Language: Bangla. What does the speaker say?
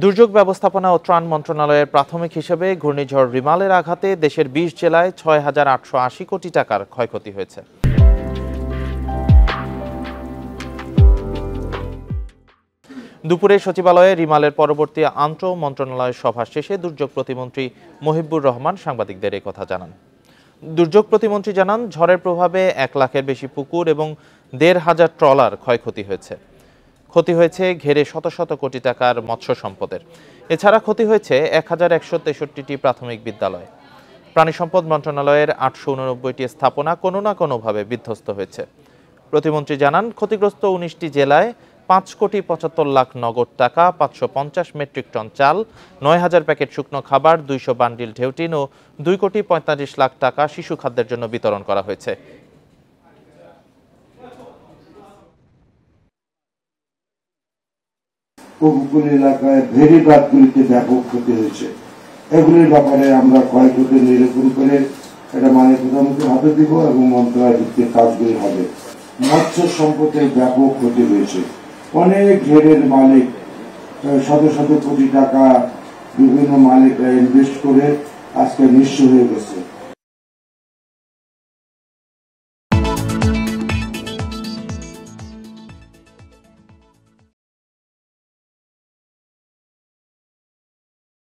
দুর্যোগ ব্যবস্থাপনা ও ত্রাণ মন্ত্রণালয়ের প্রাথমিক হিসেবে ঘূর্ণিঝড় রিমালের আঘাতে দেশের ২০ জেলায় ৬,৮৮০ কোটি টাকার ক্ষয়ক্ষতি হয়েছে। দুপুরে সচিবালয়ে রিমালের পরবর্তী আন্তঃ মন্ত্রণালয় সভা শেষে দুর্যোগ প্রতিমন্ত্রী মহিবুর রহমান সাংবাদিকদের কথা জানান। দুর্যোগ প্রতিমন্ত্রী জানান, ঝড়ের প্রভাবে ১ লাখের বেশি পুকুর এবং ১,৫০০ ট্রলার ক্ষয়ক্ষতি হয়েছে। ক্ষতি হয়েছে ঘেরে শত শত কোটি টাকার মৎস্য সম্পদের। এছাড়া ক্ষতি হয়েছে ১,১৬৩টি প্রাথমিক বিদ্যালয়। প্রাণী সম্পদ মন্ত্রণালয়ের ৮৮৯টি স্থাপনা কোনো না কোনোভাবে বিধ্বস্ত হয়েছে। প্রতিমন্ত্রী জানান, ক্ষতিগ্রস্ত ১৯টি জেলায় ৫,৭৫ লাখ নগদ টাকা, ৫৫০ মেট্রিক টন চাল, ৯,০০০ প্যাকেট শুকনো খাবার, ২০০ বান্ডিল ঢেউটিন ও ২,৪৫ লাখ টাকা শিশু খাদ্যের জন্য বিতরণ করা হয়েছে। উপকূল এলাকায় ভেড়িঘাটগুলিতে ব্যাপক ক্ষতি হয়েছে। এগুলির ব্যাপারে আমরা ক্ষয়ক্ষতি নিরূপণ করে এটা প্রধানমন্ত্রীর হাতে দিব এবং মন্ত্রণালয় ভিত্তিক কাজগুলি হবে। মৎস্য সম্পদের ব্যাপক ক্ষতি হয়েছে। অনেক ঘেরের মালিক শত শত কোটি টাকা বিভিন্ন মালিকরা ইনভেস্ট করে আজকে নিঃস্ব হয়ে গেছে।